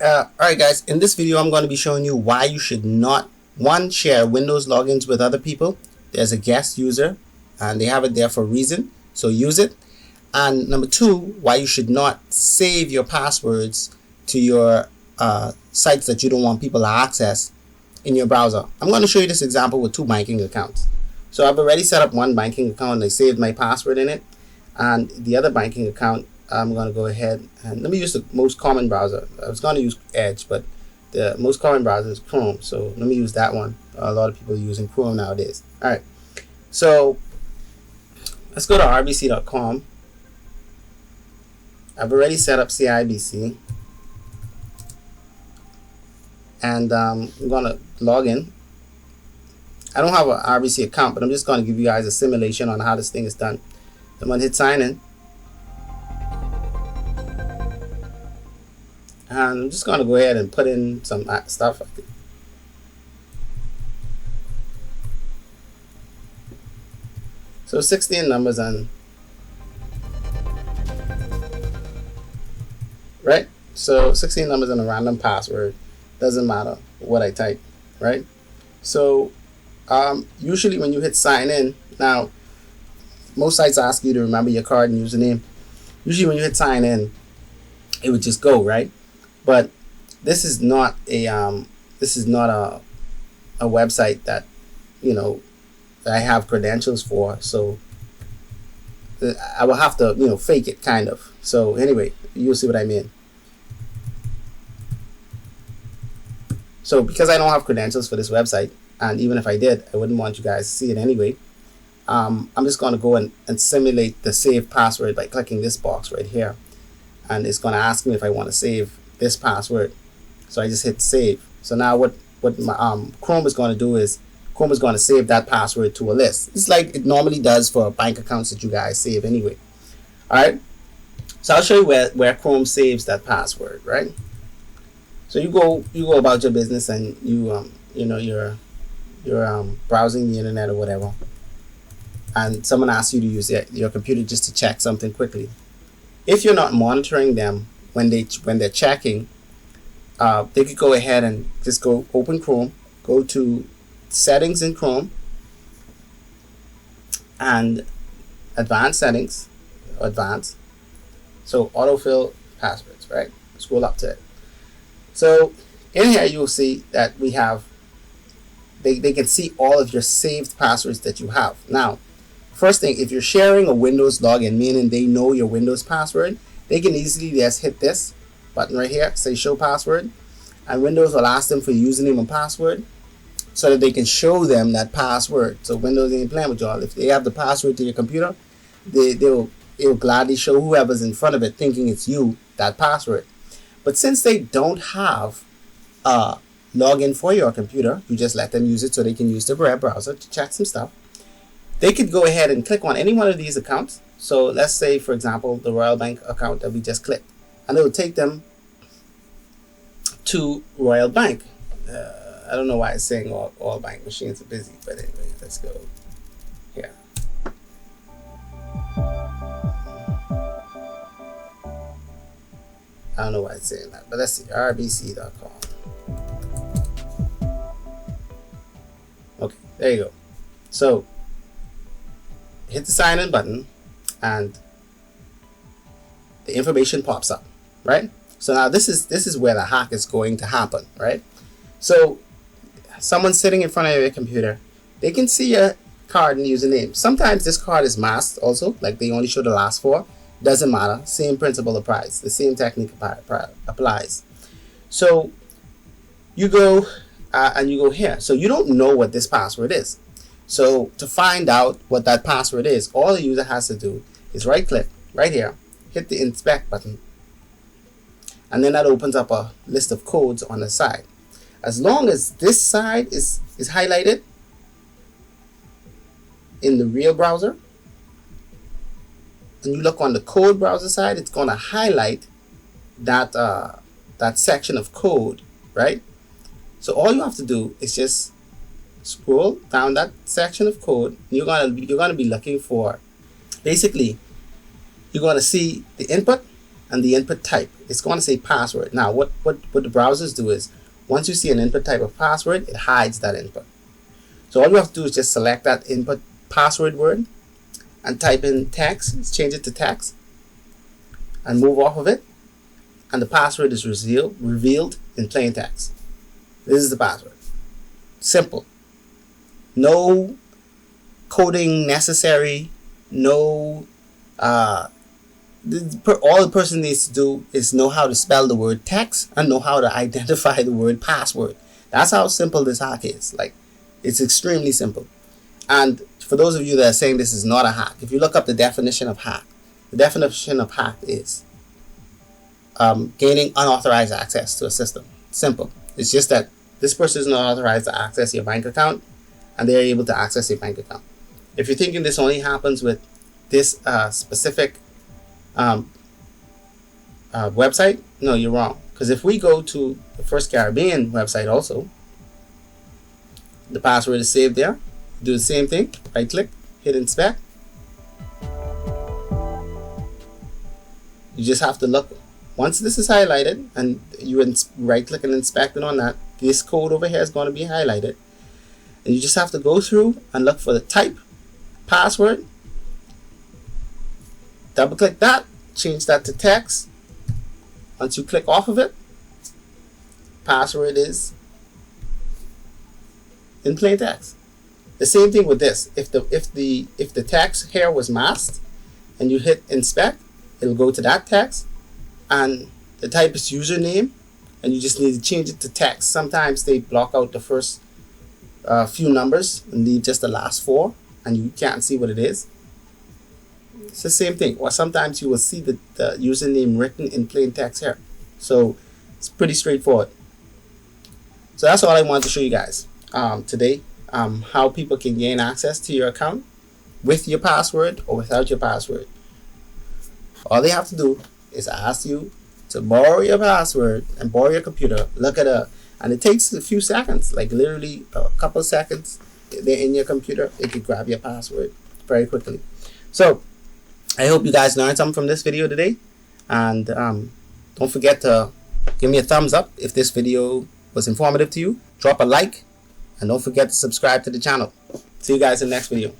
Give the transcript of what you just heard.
Alright guys, in this video I'm going to be showing you why you should not, one, share Windows logins with other people. There's a guest user and they have it there for a reason, so use it. And number two, why you should not save your passwords to your sites that you don't want people to access in your browser. I'm going to show you this example with two banking accounts. So I've already set up one banking account and I saved my password in it, and the other banking account I'm going to go ahead and let me use the most common browser. I was going to use Edge, but the most common browser is Chrome, so let me use that one. A lot of people are using Chrome nowadays. Alright, so let's go to rbc.com. I've already set up CIBC and I'm going to log in. I don't have an RBC account, but I'm just going to give you guys a simulation on how this thing is done. I'm going to hit sign in. And I'm just going to go ahead and put in some stuff. So 16 numbers and right? So 16 numbers and a random password. Doesn't matter what I type, right? So usually when you hit sign in, now most sites ask you to remember your card and username. Usually when you hit sign in, it would just go, right? But this is not a website that, you know, that I have credentials for, so I will have to, you know, fake it kind of. So anyway, you'll see what I mean. So because I don't have credentials for this website, and even if I did, I wouldn't want you guys to see it anyway, I'm just going to go and simulate the save password by clicking this box right here, and it's going to ask me if I want to save this password. So I just hit save. So now what my, Chrome is going to do is Chrome is going to save that password to a list. It's like it normally does for bank accounts that you guys save anyway. Alright, so I'll show you where Chrome saves that password, right? So you go about your business and you you know, you're browsing the internet or whatever, and someone asks you to use your computer just to check something quickly. If you're not monitoring them when they're checking, they could go ahead and just go open Chrome, go to settings in Chrome, and advanced settings, advanced. So autofill passwords, right? Scroll up to it. So in here you will see that we have, they can see all of your saved passwords that you have. Now, first thing, if you're sharing a Windows login, meaning they know your Windows password, they can easily just hit this button right here, say show password, and Windows will ask them for username and password so that they can show them that password. So Windows ain't playing with y'all. If they have the password to your computer, it'll gladly show whoever's in front of it thinking it's you that password. But since they don't have a login for your computer, you just let them use it so they can use the web browser to check some stuff. They could go ahead and click on any one of these accounts. So let's say, for example, the Royal Bank account that we just clicked, and it will take them to Royal Bank. I don't know why it's saying all bank machines are busy, but anyway, let's go here. I don't know why it's saying that, but let's see, rbc.com. Okay, there you go. So hit the sign in button and the information pops up, right? So now this is where the hack is going to happen, right? So someone sitting in front of your computer, they can see your card and username. Sometimes this card is masked also, like they only show the last four. Doesn't matter, same principle applies, the same technique applies. So you go and you go here. So you don't know what this password is. So to find out what that password is, all the user has to do is right click right here, hit the inspect button, and then that opens up a list of codes on the side. As long as this side is highlighted in the real browser, and you look on the code browser side, it's going to highlight that that section of code, right? So all you have to do is just scroll down that section of code. You're gonna be looking for, basically, you're going to see the input and the input type, it's going to say password. Now, what the browsers do is, once you see an input type of password, it hides that input. So all you have to do is just select that input password word and type in text, change it to text, and move off of it, and the password is revealed in plain text. This is the password. Simple. No coding necessary. No. All the person needs to do is know how to spell the word text and know how to identify the word password. That's how simple this hack is. Like, it's extremely simple. And for those of you that are saying this is not a hack, if you look up the definition of hack, the definition of hack is gaining unauthorized access to a system. Simple. It's just that this person is not authorized to access your bank account, and they're able to access your bank account. If you're thinking this only happens with this specific website, no, you're wrong. Because if we go to the First Caribbean website also, the password is saved there. Do the same thing. Right click, hit inspect. You just have to look. Once this is highlighted and you right click and inspect it on that, this code over here is going to be highlighted. And you just have to go through and look for the type, password, double click that, change that to text. Once you click off of it, password is in plain text. The same thing with this. If the text here was masked and you hit inspect, it'll go to that text, and the type is username, and you just need to change it to text. Sometimes they block out the first few numbers and leave just the last 4, and you can't see what it is. It's the same thing. Or sometimes you will see the username written in plain text here. So it's pretty straightforward. So that's all I wanted to show you guys today. How people can gain access to your account with your password or without your password. All they have to do is ask you to borrow your password and borrow your computer. Look at it, and it takes a few seconds, like literally a couple of seconds. They're in your computer. They can grab your password very quickly. So I hope you guys learned something from this video today, and don't forget to give me a thumbs up if this video was informative to you. Drop a like, and don't forget to subscribe to the channel. See you guys in the next video.